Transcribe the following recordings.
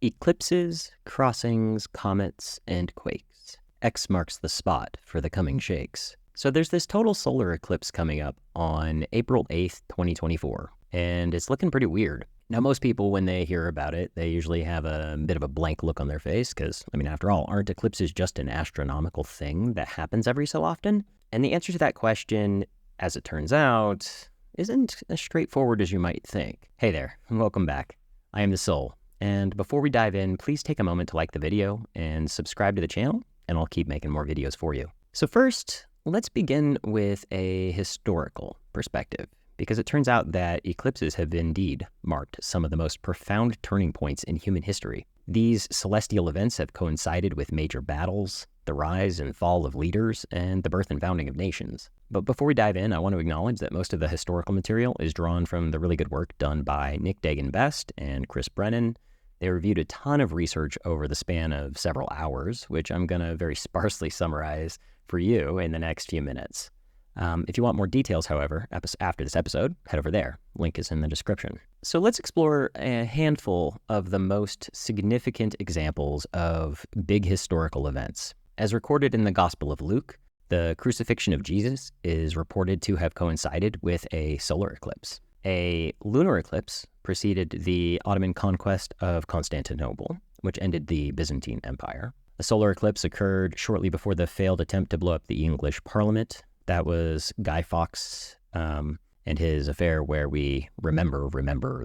Eclipses, crossings, comets, and quakes. X marks the spot for the coming shakes. So there's this total solar eclipse coming up on April 8th, 2024, and it's looking pretty weird. Now, most people, when they hear about it, they usually have a bit of a blank look on their face because, after all, aren't eclipses just an astronomical thing that happens every so often? And the answer to that question, as it turns out, isn't as straightforward as you might think. Hey there, and welcome back. I am the Soul. And before we dive in, please take a moment to like the video and subscribe to the channel, and I'll keep making more videos for you. So first, let's begin with a historical perspective, because it turns out that eclipses have indeed marked some of the most profound turning points in human history. These celestial events have coincided with major battles, the rise and fall of leaders, and the birth and founding of nations. But before we dive in, I want to acknowledge that most of the historical material is drawn from the really good work done by Nick Dagan-Best and Chris Brennan. They reviewed a ton of research over the span of several hours, which I'm going to very sparsely summarize for you in the next few minutes. If you want more details, however, after this episode, head over there. Link is in the description. So let's explore a handful of the most significant examples of big historical events. As recorded in the Gospel of Luke, the crucifixion of Jesus is reported to have coincided with a solar eclipse. A lunar eclipse preceded the Ottoman conquest of Constantinople, which ended the Byzantine Empire. A solar eclipse occurred shortly before the failed attempt to blow up the English Parliament. That was Guy Fawkes and his affair where we remember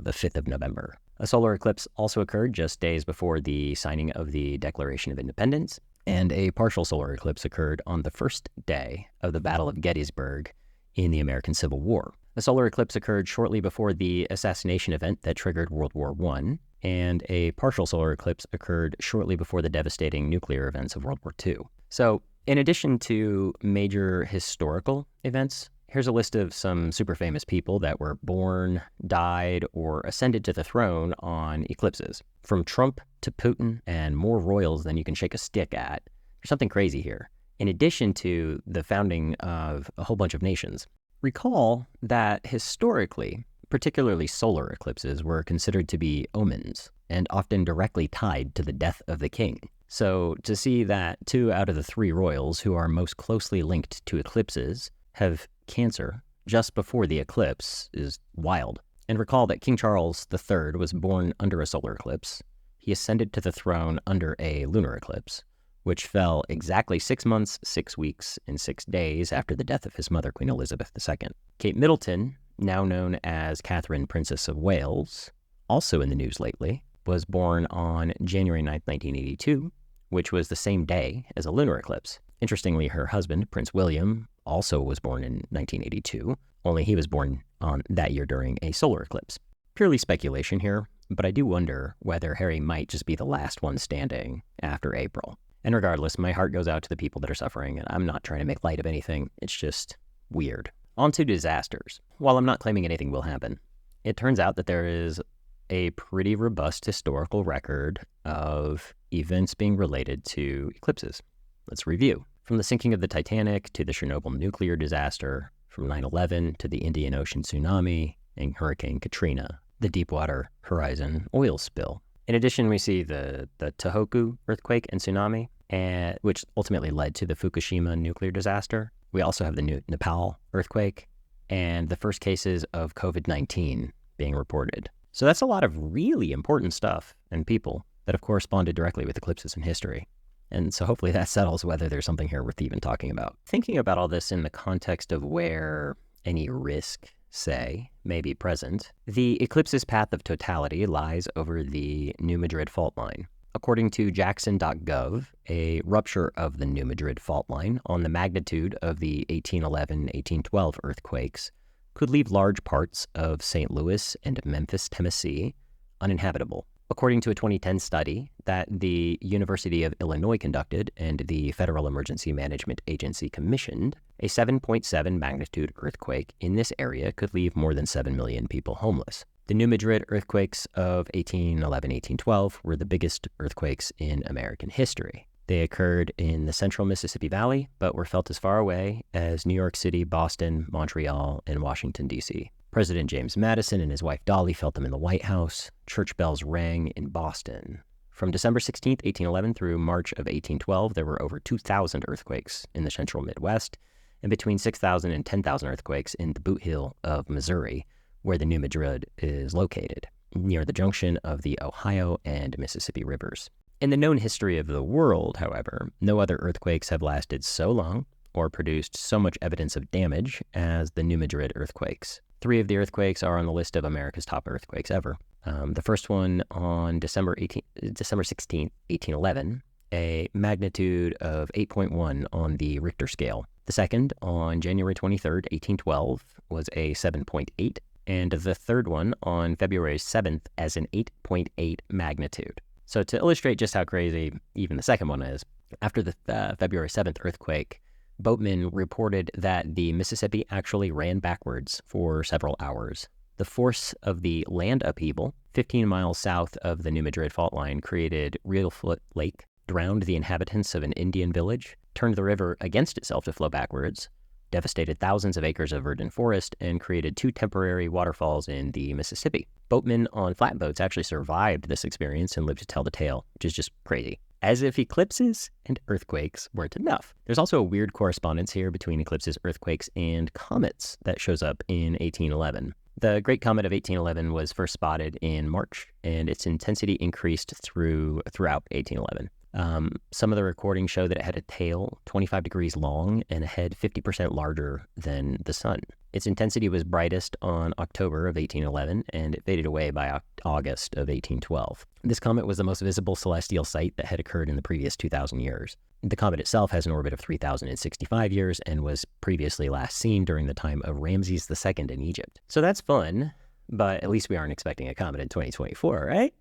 the 5th of November. A solar eclipse also occurred just days before the signing of the Declaration of Independence, and a partial solar eclipse occurred on the first day of the Battle of Gettysburg in the American Civil War. A solar eclipse occurred shortly before the assassination event that triggered World War I, and a partial solar eclipse occurred shortly before the devastating nuclear events of World War II. So, in addition to major historical events, here's a list of some super famous people that were born, died, or ascended to the throne on eclipses. From Trump to Putin and more royals than you can shake a stick at. There's something crazy here. In addition to the founding of a whole bunch of nations. Recall that historically, particularly solar eclipses were considered to be omens and often directly tied to the death of the king. So to see that 2 out of the 3 royals who are most closely linked to eclipses have cancer just before the eclipse is wild. And recall that King Charles III was born under a solar eclipse. He ascended to the throne under a lunar eclipse, which fell exactly 6 months, 6 weeks, and 6 days after the death of his mother, Queen Elizabeth II. Kate Middleton, now known as Catherine, Princess of Wales, also in the news lately, was born on January 9th, 1982, which was the same day as a lunar eclipse. Interestingly, her husband, Prince William, also was born in 1982, only he was born on that year during a solar eclipse. Purely speculation here, but I do wonder whether Harry might just be the last one standing after April. And regardless, my heart goes out to the people that are suffering, and I'm not trying to make light of anything. It's just weird. On to disasters. While I'm not claiming anything will happen, it turns out that there is a pretty robust historical record of events being related to eclipses. Let's review. From the sinking of the Titanic to the Chernobyl nuclear disaster, from 9/11 to the Indian Ocean tsunami and Hurricane Katrina, the Deepwater Horizon oil spill. In addition, we see the Tohoku earthquake and tsunami, which ultimately led to the Fukushima nuclear disaster. We also have the Nepal earthquake and the first cases of COVID-19 being reported. So that's a lot of really important stuff and people that have corresponded directly with eclipses in history. And so hopefully that settles whether there's something here worth even talking about. Thinking about all this in the context of where any risk, say, may be present, the eclipse's path of totality lies over the New Madrid fault line. According to Jackson.gov, a rupture of the New Madrid fault line on the magnitude of the 1811-1812 earthquakes could leave large parts of St. Louis and Memphis, Tennessee, uninhabitable. According to a 2010 study that the University of Illinois conducted and the Federal Emergency Management Agency commissioned, a 7.7 magnitude earthquake in this area could leave more than 7 million people homeless. The New Madrid earthquakes of 1811-1812 were the biggest earthquakes in American history. They occurred in the central Mississippi Valley, but were felt as far away as New York City, Boston, Montreal, and Washington, D.C. President James Madison and his wife Dolly felt them in the White House. Church bells rang in Boston. From December 16th, 1811 through March of 1812, there were over 2,000 earthquakes in the central Midwest, and between 6,000 and 10,000 earthquakes in the Boot Heel of Missouri, where the New Madrid is located, near the junction of the Ohio and Mississippi rivers. In the known history of the world, however, no other earthquakes have lasted so long or produced so much evidence of damage as the New Madrid earthquakes. 3 of the earthquakes are on the list of America's top earthquakes ever. The first one on December 16th, 1811, a magnitude of 8.1 on the Richter scale. The second on January 23rd, 1812, was a 7.8, and the third one on February 7th as an 8.8 magnitude. So to illustrate just how crazy even the second one is, after the February 7th earthquake, boatmen reported that the Mississippi actually ran backwards for several hours. The force of the land upheaval, 15 miles south of the New Madrid fault line, created Reelfoot Lake, drowned the inhabitants of an Indian village, turned the river against itself to flow backwards, devastated thousands of acres of virgin forest, and created 2 temporary waterfalls in the Mississippi. Boatmen on flatboats actually survived this experience and lived to tell the tale, which is just crazy. As if eclipses and earthquakes weren't enough. There's also a weird correspondence here between eclipses, earthquakes, and comets that shows up in 1811. The Great Comet of 1811 was first spotted in March, and its intensity increased throughout 1811. Some of the recordings show that it had a tail 25 degrees long and a head 50% larger than the sun. Its intensity was brightest on October of 1811, and it faded away by August of 1812. This comet was the most visible celestial sight that had occurred in the previous 2,000 years. The comet itself has an orbit of 3,065 years and was previously last seen during the time of Ramses II in Egypt. So that's fun, but at least we aren't expecting a comet in 2024, right?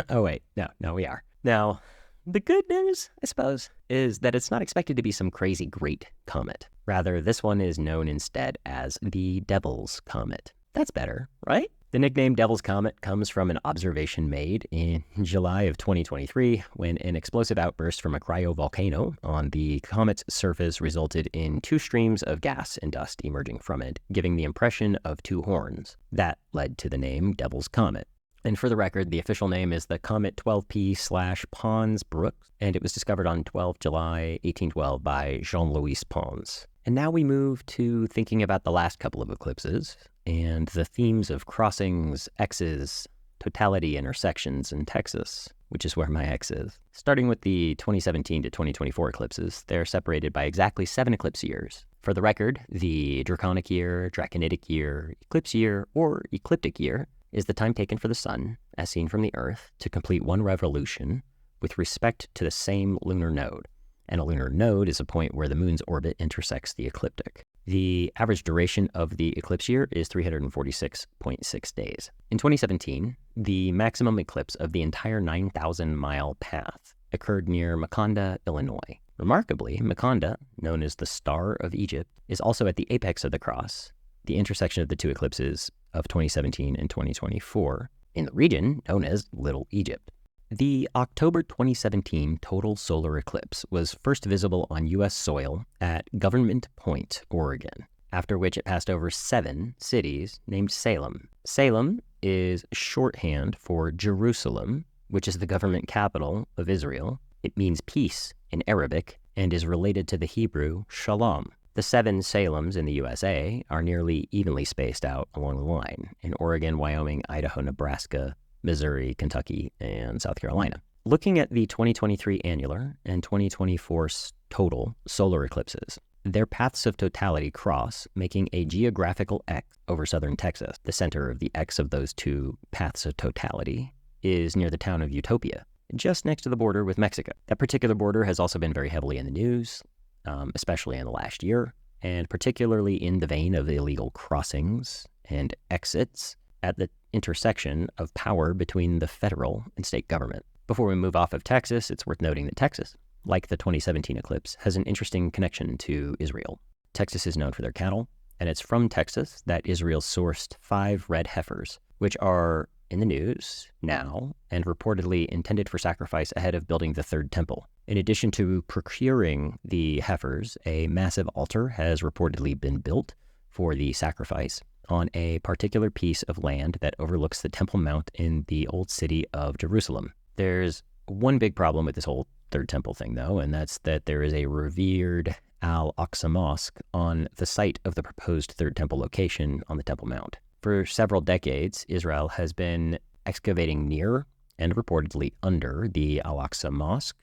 Oh wait, no we are. Now, the good news, I suppose, is that it's not expected to be some crazy great comet. Rather, this one is known instead as the Devil's Comet. That's better, right? The nickname Devil's Comet comes from an observation made in July of 2023 when an explosive outburst from a cryovolcano on the comet's surface resulted in 2 streams of gas and dust emerging from it, giving the impression of 2 horns. That led to the name Devil's Comet. And for the record, the official name is the Comet 12P/Pons Brooks, and it was discovered on 12 July 1812 by Jean-Louis Pons. And now we move to thinking about the last couple of eclipses and the themes of crossings, X's, totality intersections in Texas, which is where my X is. Starting with the 2017 to 2024 eclipses, they're separated by exactly 7 eclipse years. For the record, the draconic year, draconitic year, eclipse year, or ecliptic year is the time taken for the sun, as seen from the Earth, to complete one revolution with respect to the same lunar node. And a lunar node is a point where the moon's orbit intersects the ecliptic. The average duration of the eclipse year is 346.6 days. In 2017, the maximum eclipse of the entire 9,000-mile path occurred near Maconda, Illinois. Remarkably, Maconda, known as the Star of Egypt, is also at the apex of the cross, the intersection of the 2 eclipses of 2017 and 2024, in the region known as Little Egypt. The October 2017 total solar eclipse was first visible on U.S. soil at Government Point, Oregon, after which it passed over 7 cities named Salem. Salem is shorthand for Jerusalem, which is the government capital of Israel. It means peace in Arabic and is related to the Hebrew shalom. The 7 Salems in the USA are nearly evenly spaced out along the line in Oregon, Wyoming, Idaho, Nebraska, Missouri, Kentucky, and South Carolina. Looking at the 2023 annular and 2024 total solar eclipses, their paths of totality cross, making a geographical X over southern Texas. The center of the X of those 2 paths of totality is near the town of Utopia, just next to the border with Mexico. That particular border has also been very heavily in the news, especially in the last year, and particularly in the vein of illegal crossings and exits at the intersection of power between the federal and state government. Before we move off of Texas, it's worth noting that Texas, like the 2017 eclipse, has an interesting connection to Israel. Texas is known for their cattle, and it's from Texas that Israel sourced 5 red heifers, which are in the news now and reportedly intended for sacrifice ahead of building the 3rd temple. In addition to procuring the heifers, a massive altar has reportedly been built for the sacrifice on a particular piece of land that overlooks the Temple Mount in the Old City of Jerusalem. There's one big problem with this whole Third Temple thing, though, and that's that there is a revered Al-Aqsa Mosque on the site of the proposed Third Temple location on the Temple Mount. For several decades, Israel has been excavating near and reportedly under the Al-Aqsa Mosque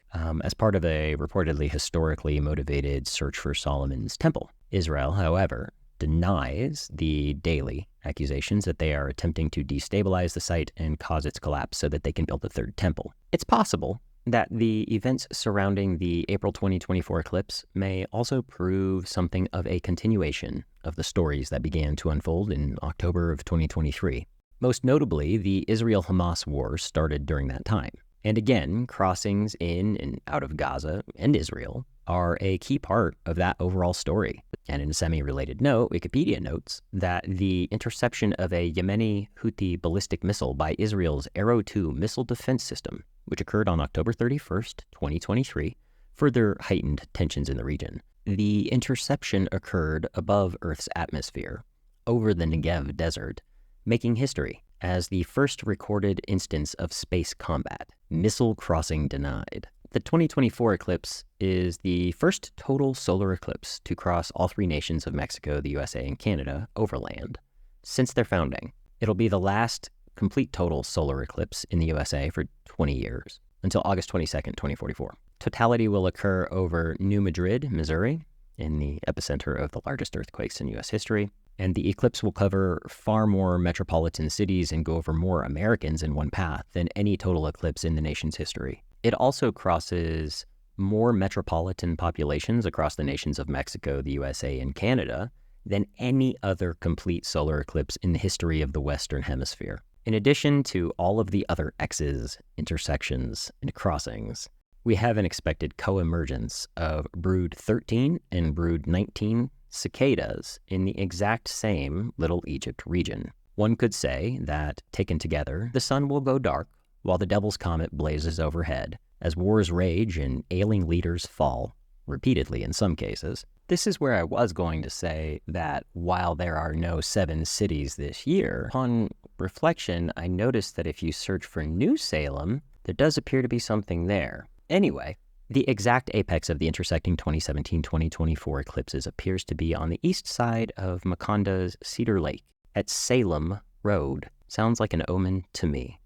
as part of a reportedly historically motivated search for Solomon's temple. Israel, however, denies the daily accusations that they are attempting to destabilize the site and cause its collapse so that they can build a third temple. It's possible that the events surrounding the April 2024 eclipse may also prove something of a continuation of the stories that began to unfold in October of 2023. Most notably, the Israel-Hamas war started during that time. And again, crossings in and out of Gaza and Israel are a key part of that overall story. And in a semi-related note, Wikipedia notes that the interception of a Yemeni Houthi ballistic missile by Israel's Arrow 2 missile defense system, which occurred on October 31st, 2023, further heightened tensions in the region. The interception occurred above Earth's atmosphere, over the Negev desert, making history as the first recorded instance of space combat, missile crossing denied. The 2024 eclipse is the first total solar eclipse to cross all three nations of Mexico, the USA, and Canada overland since their founding. It'll be the last complete total solar eclipse in the USA for 20 years, until August 22nd, 2044. Totality will occur over New Madrid, Missouri, in the epicenter of the largest earthquakes in U.S. history. And the eclipse will cover far more metropolitan cities and go over more Americans in one path than any total eclipse in the nation's history. It also crosses more metropolitan populations across the nations of Mexico, the USA, and Canada than any other complete solar eclipse in the history of the Western Hemisphere. In addition to all of the other X's, intersections, and crossings, we have an expected co-emergence of Brood 13 and Brood 19 cicadas in the exact same Little Egypt region. One could say that, taken together, the sun will go dark while the Devil's Comet blazes overhead, as wars rage and ailing leaders fall, repeatedly in some cases. This is where I was going to say that while there are no 7 cities this year, upon reflection, I noticed that if you search for New Salem, there does appear to be something there. Anyway, the exact apex of the intersecting 2017-2024 eclipses appears to be on the east side of Maconda's Cedar Lake at Salem Road. Sounds like an omen to me.